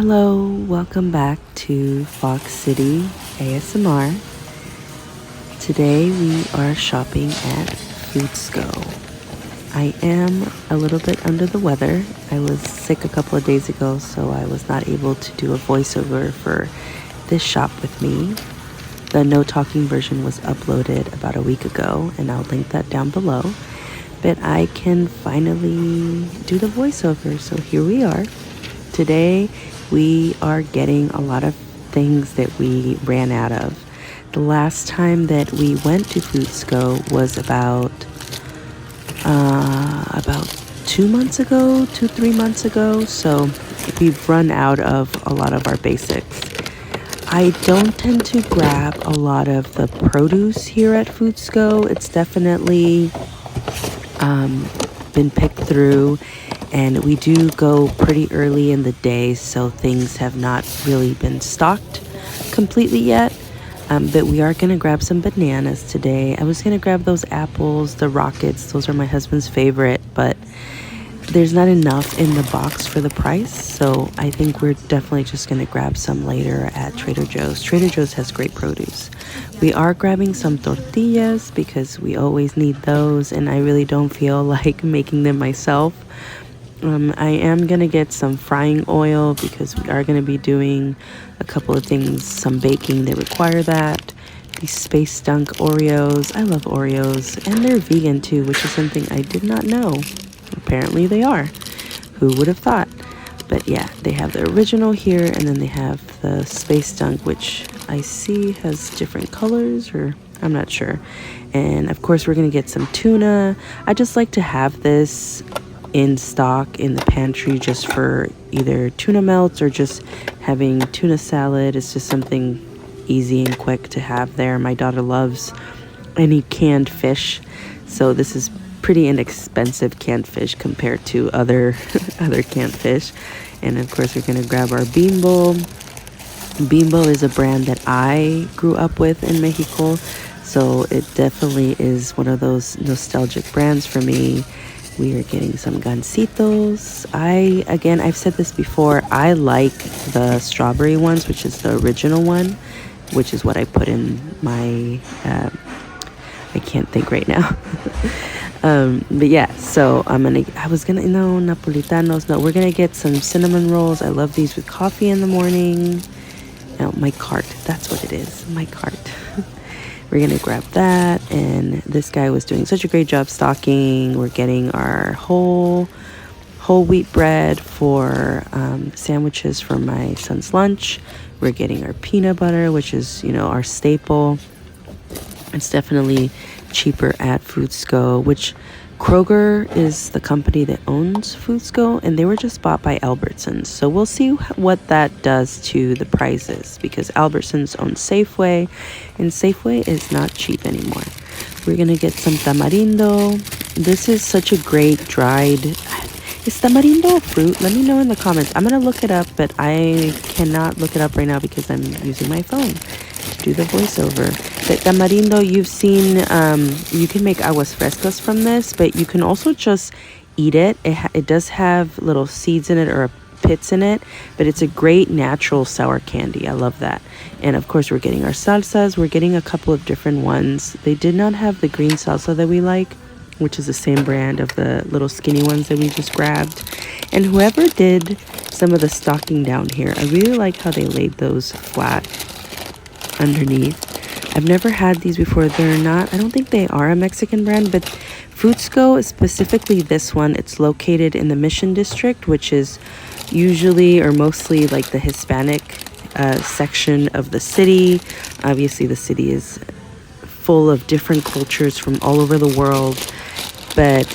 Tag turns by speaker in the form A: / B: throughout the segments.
A: Hello, welcome back to Fox City ASMR. Today we are shopping at FoodsCo. I am a little bit under the weather. I was sick a couple of days ago, so I was not able to do a voiceover for this shop with me. The no talking version was uploaded about a week ago, and I'll link that down below. But I can finally do the voiceover, so here we are. Today we are getting a lot of things that we ran out of. The last time that we went to FoodsCo was about 3 months ago. So we've run out of a lot of our basics. I don't tend to grab a lot of the produce here at FoodsCo. It's definitely been picked through, and we do go pretty early in the day, so things have not really been stocked completely yet. But we are going to grab some bananas today. I was going to grab those apples, the rockets. Those are my husband's favorite, but there's not enough in the box for the price, so I think we're definitely just going to grab some later at Trader Joe's. Trader Joe's has great produce. We are grabbing some tortillas because we always need those, and I really don't feel like making them myself. I am going to get some frying oil because we are going to be doing a couple of things, some baking that require that. These Space Dunk Oreos. I love Oreos, and they're vegan too, which is something I did not know. Apparently they are. Who would have thought? But yeah, they have the original here, and then they have the Space Dunk, which I see has different colors, or I'm not sure. And of course we're going to get some tuna. I just like to have this in stock in the pantry just for either tuna melts or just having tuna salad. It's just something easy and quick to have there. My daughter loves any canned fish, so this is pretty inexpensive canned fish compared to other canned fish. And of course we're going to grab our Bimbo. Bimbo is a brand that I grew up with in Mexico, so it definitely is one of those nostalgic brands for me. We are getting some gancitos. I've said this before, I like the strawberry ones, which is the original one, which is what I put in my I can't think right now. But yeah, so napolitanos. No, we're gonna get some cinnamon rolls. I love these with coffee in the morning. No, my cart, that's what it is, my cart. We're gonna grab that, and this guy was doing such a great job stocking. We're getting our whole wheat bread for sandwiches for my son's lunch. We're getting our peanut butter, which is, our staple. It's definitely cheaper at FoodsCo, which Kroger is the company that owns FoodsCo, and they were just bought by Albertsons. So we'll see what that does to the prices, because Albertsons owns Safeway, and Safeway is not cheap anymore. We're gonna get some tamarindo. This is such a great dried. Is tamarindo a fruit? Let me know in the comments. I'm gonna look it up, but I cannot look it up right now because I'm using my phone to do the voiceover. The tamarindo, you've seen, you can make aguas frescas from this, but you can also just eat it. It does have little seeds in it, or pits in it, but it's a great natural sour candy. I love that. And of course we're getting our salsas. We're getting a couple of different ones. They did not have the green salsa that we like, which is the same brand of the little skinny ones that we just grabbed. And whoever did some of the stocking down here, I really like how they laid those flat underneath. I've never had these before. I don't think they are a Mexican brand, but FoodsCo, specifically this one, it's located in the Mission District, which is usually or mostly like the Hispanic section of the city. Obviously the city is full of different cultures from all over the world, but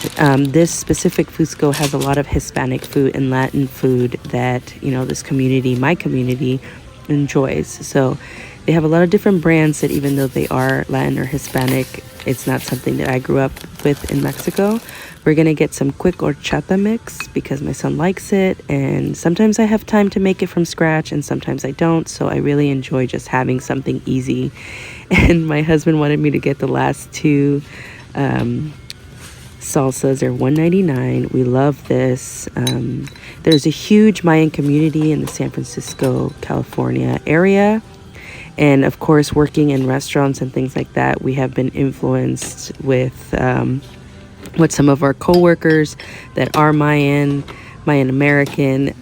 A: this specific FoodsCo has a lot of Hispanic food and Latin food that this community, my community, enjoys. So they have a lot of different brands that, even though they are Latin or Hispanic, it's not something that I grew up with in Mexico. We're gonna get some quick horchata mix because my son likes it, and sometimes I have time to make it from scratch and sometimes I don't, so I really enjoy just having something easy. And my husband wanted me to get the last two salsas are $1.99. We love this. There's a huge Mayan community in the San Francisco, California area. And of course, working in restaurants and things like that, we have been influenced with what some of our coworkers that are Mayan American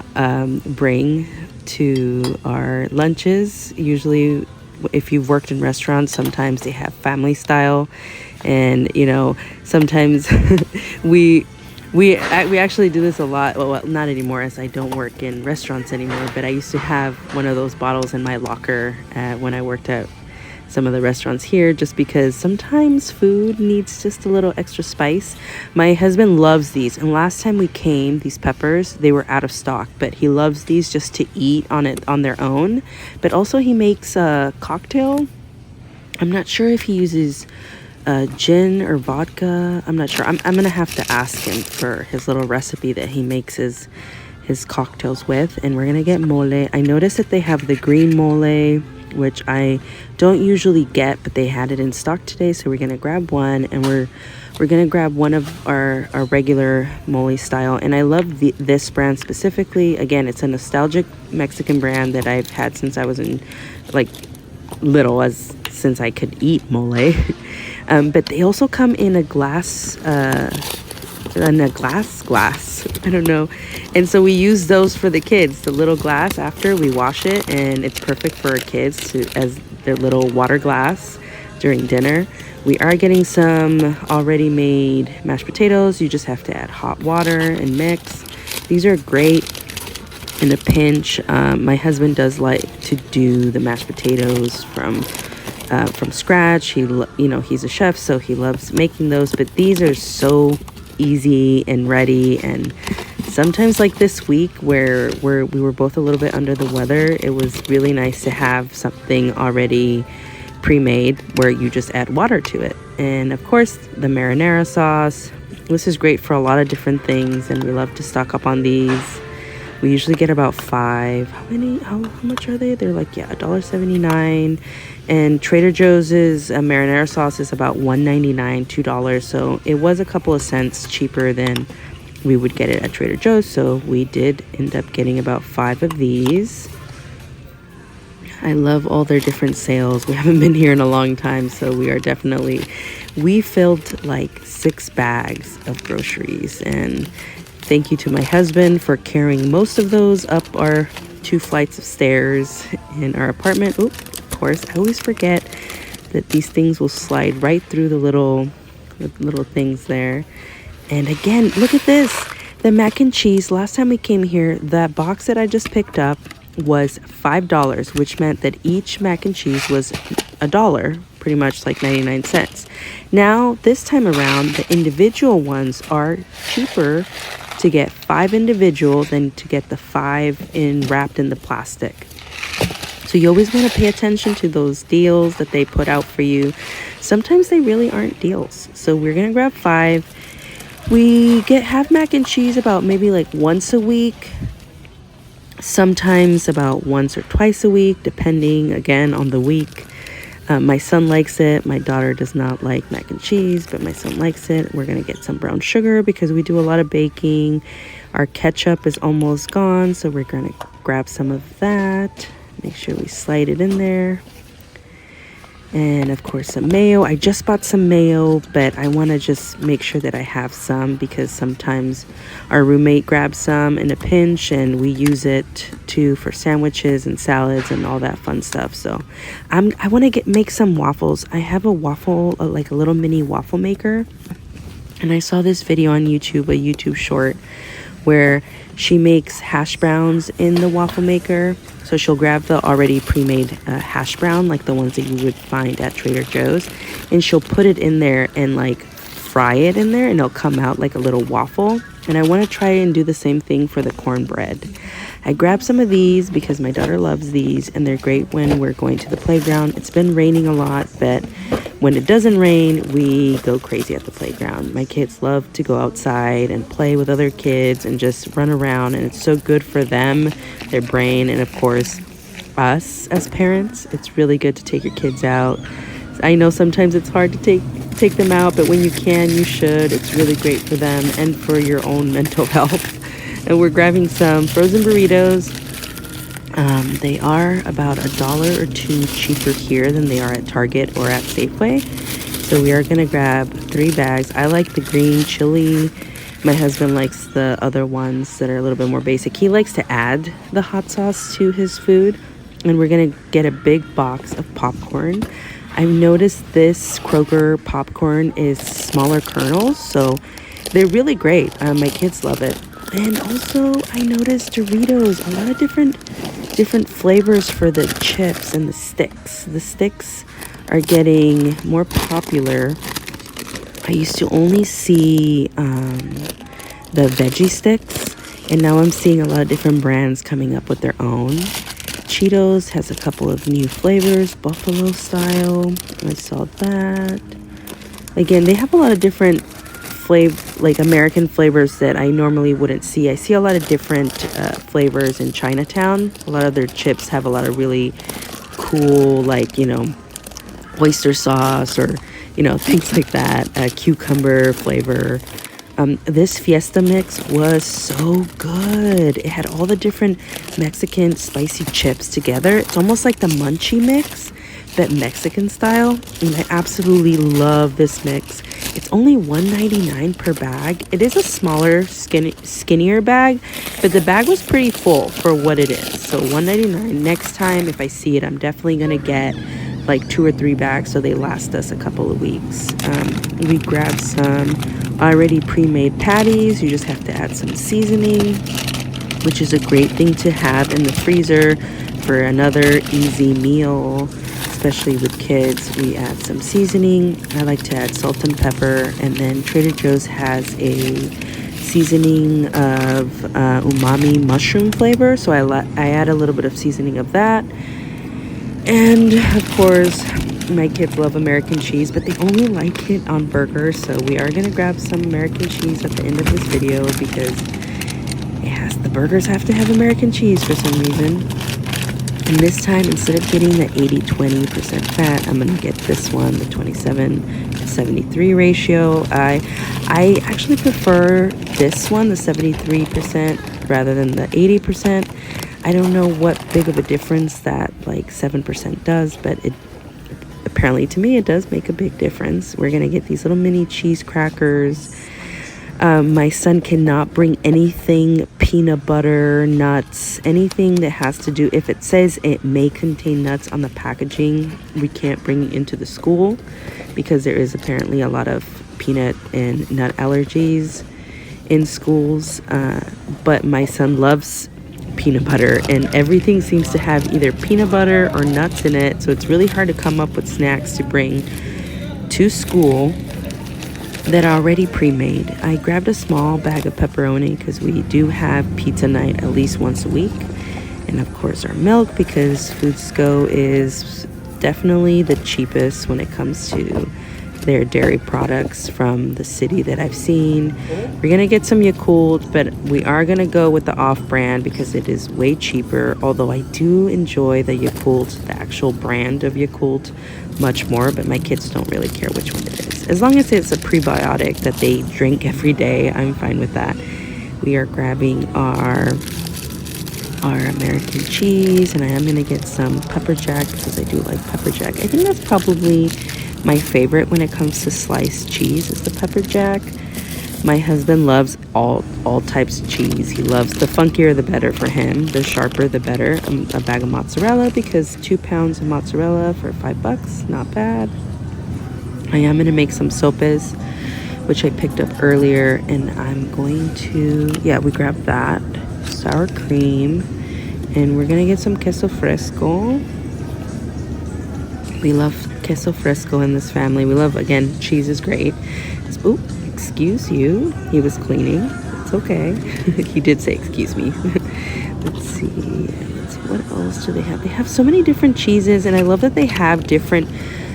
A: bring to our lunches. Usually, if you've worked in restaurants, sometimes they have family style, and sometimes we actually do this a lot. Well, not anymore, as I don't work in restaurants anymore, but I used to have one of those bottles in my locker when I worked at some of the restaurants here, just because sometimes food needs just a little extra spice. My husband loves these, and last time we came, these peppers, they were out of stock, but he loves these just to eat on their own. But also he makes a cocktail. I'm not sure if he uses gin or vodka. I'm not sure. I'm gonna have to ask him for his little recipe that he makes his cocktails with. And we're gonna get mole. I noticed that they have the green mole, which I don't usually get, but they had it in stock today, so we're gonna grab one. And we're gonna grab one of our regular mole style. And I love this brand specifically. Again, it's a nostalgic Mexican brand that I've had since I was in since I could eat mole. But they also come in a glass. I don't know. And so we use those for the kids, the little glass. After we wash it, and it's perfect for our kids as their little water glass during dinner. We are getting some already made mashed potatoes. You just have to add hot water and mix. These are great in a pinch. My husband does like to do the mashed potatoes from scratch. He's a chef, so he loves making those. But these are so easy and ready. And sometimes, like this week where we were both a little bit under the weather, it was really nice to have something already pre-made where you just add water to it. And of course, the marinara sauce. This is great for a lot of different things, and we love to stock up on these. We usually get about 5. How much are they? They're like, $1.79. And Trader Joe's marinara sauce is about $1.99, $2. So it was a couple of cents cheaper than we would get it at Trader Joe's. So we did end up getting about 5 of these. I love all their different sales. We haven't been here in a long time, so we filled like 6 bags of groceries. And thank you to my husband for carrying most of those up our 2 flights of stairs in our apartment. Oop, of course, I always forget that these things will slide right through the little things there. And again, look at this. The mac and cheese, last time we came here, that box that I just picked up was $5, which meant that each mac and cheese was $1, pretty much like 99 cents. Now, this time around, the individual ones are cheaper to get 5 individual than to get the 5 wrapped in the plastic. So you always want to pay attention to those deals that they put out for you. Sometimes they really aren't deals. So we're going to grab 5. We have mac and cheese about maybe like once a week. Sometimes about once or twice a week, depending again on the week. My son likes it. My daughter does not like mac and cheese, but my son likes it. We're going to get some brown sugar because we do a lot of baking. Our ketchup is almost gone, so we're going to grab some of that. Make sure we slide it in there. And of course, some mayo. I just bought some mayo, but I want to just make sure that I have some because sometimes our roommate grabs some in a pinch and we use it too for sandwiches and salads and all that fun stuff. So I want to make some waffles. I have a waffle, like a little mini waffle maker. And I saw this video on YouTube, a YouTube short, where she makes hash browns in the waffle maker. So she'll grab the already pre-made hash brown, like the ones that you would find at Trader Joe's, and she'll put it in there and like fry it in there, and it'll come out like a little waffle. And I want to try and do the same thing for the cornbread. I grabbed some of these because my daughter loves these, and they're great when we're going to the playground. It's been raining a lot, but when it doesn't rain, we go crazy at the playground. My kids love to go outside and play with other kids and just run around, and it's so good for them, their brain, and of course, us as parents. It's really good to take your kids out. I know sometimes it's hard to take take them out, but when you can, you should. It's really great for them and for your own mental health. And we're grabbing some frozen burritos. They are about $1 or $2 cheaper here than they are at Target or at Safeway. So we are gonna grab 3 bags. I like the green chili. My husband likes the other ones that are a little bit more basic. He likes to add the hot sauce to his food. And we're gonna get a big box of popcorn. I've noticed this Kroger popcorn is smaller kernels, so they're really great. My kids love it. And also I noticed Doritos, a lot of different flavors for the chips and the sticks. The sticks are getting more popular. I used to only see the veggie sticks, and now I'm seeing a lot of different brands coming up with their own. Cheetos has a couple of new flavors, buffalo style. I saw that. Again, they have a lot of different like American flavors that I normally wouldn't see. I see a lot of different flavors in Chinatown. A lot of their chips have a lot of really cool, like, oyster sauce or, things like that. Cucumber flavor. This Fiesta mix was so good. It had all the different Mexican spicy chips together. It's almost like the munchie mix, that Mexican style. And I absolutely love this mix. It's only $1.99 per bag. It is a smaller, skinnier bag, but the bag was pretty full for what it is. So $1.99. Next time, if I see it, I'm definitely gonna get like 2 or 3 bags so they last us a couple of weeks. We grabbed some already pre-made patties. You just have to add some seasoning, which is a great thing to have in the freezer for another easy meal, especially with kids. We add some seasoning. I like to add salt and pepper, and then Trader Joe's has a seasoning of umami mushroom flavor, so I add a little bit of seasoning of that. And of course, my kids love American cheese, but they only like it on burgers, so we are gonna grab some American cheese at the end of this video because the burgers have to have American cheese for some reason. And this time, instead of getting the 80-20% fat, I'm gonna get this one, the 27-73 ratio. I actually prefer this one, the 73%, rather than the 80%. I don't know what big of a difference that like 7% does, but it apparently to me it does make a big difference. We're gonna get these little mini cheese crackers. My son cannot bring anything peanut butter, nuts, anything that has to do, if it says it may contain nuts on the packaging, we can't bring it into the school because there is apparently a lot of peanut and nut allergies in schools. But my son loves peanut butter, and everything seems to have either peanut butter or nuts in it, so it's really hard to come up with snacks to bring to school that are already pre-made. I grabbed a small bag of pepperoni because we do have pizza night at least once a week, and of course our milk, because FoodsCo is definitely the cheapest when it comes to their dairy products from the city that I've seen. We're gonna get some Yakult, but we are gonna go with the off-brand because it is way cheaper, although I do enjoy the Yakult, the actual brand of Yakult, much more, but my kids don't really care which one it is. As long as it's a prebiotic that they drink every day, I'm fine with that. We are grabbing our American cheese, and I am gonna get some pepper jack because I do like pepper jack. I think that's probably my favorite when it comes to sliced cheese is the pepper jack. My husband loves all types of cheese. He loves the funkier the better for him, the sharper the better. A bag of mozzarella, because 2 pounds of mozzarella for $5, not bad. I am gonna make some sopes, which I picked up earlier, and I'm going to, we grabbed that, sour cream, and we're gonna get some queso fresco. We love queso fresco in this family. We love, again, cheese is great. Oh, excuse you. He was cleaning. It's okay. He did say excuse me. Let's see. What else do they have? They have so many different cheeses, and I love that they have different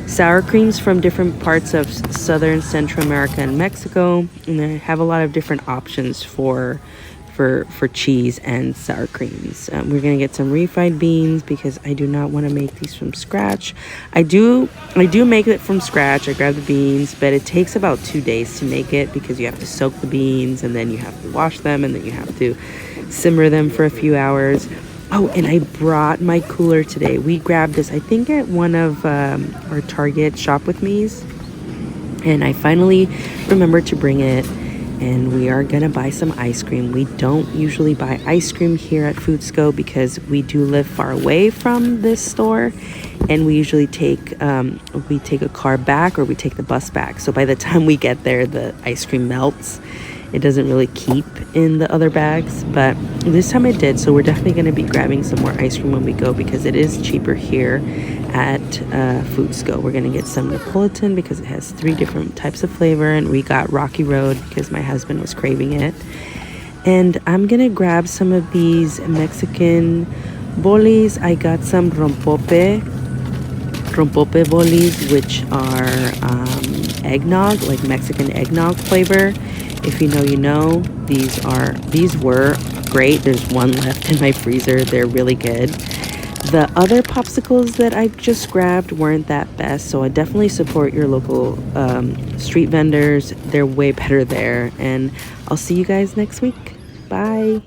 A: sour creams from different parts of Southern, Central America, and Mexico. And they have a lot of different options for for cheese and sour creams. We're gonna get some refried beans because I do not want to make these from scratch. I do make it from scratch. I grab the beans, but it takes about 2 days to make it because you have to soak the beans and then you have to wash them and then you have to simmer them for a few hours. Oh, and I brought my cooler today. We grabbed this, I think, at one of our Target Shop With Me's. And I finally remembered to bring it. And we are going to buy some ice cream. We don't usually buy ice cream here at FoodsCo because we do live far away from this store. And we usually take a car back or we take the bus back. So by the time we get there, the ice cream melts. It doesn't really keep in the other bags, but this time it did. So we're definitely going to be grabbing some more ice cream when we go because it is cheaper here at FoodsCo. We're going to get some Neapolitan because it has 3 different types of flavor, and we got Rocky Road because my husband was craving it. And I'm going to grab some of these Mexican bolis. I got some rompope bolis, which are eggnog, like Mexican eggnog flavor. If you know, you know. These were great. There's one left in my freezer. They're really good. The other popsicles that I just grabbed weren't that best, so I definitely support your local street vendors. They're way better there. And I'll see you guys next week. Bye.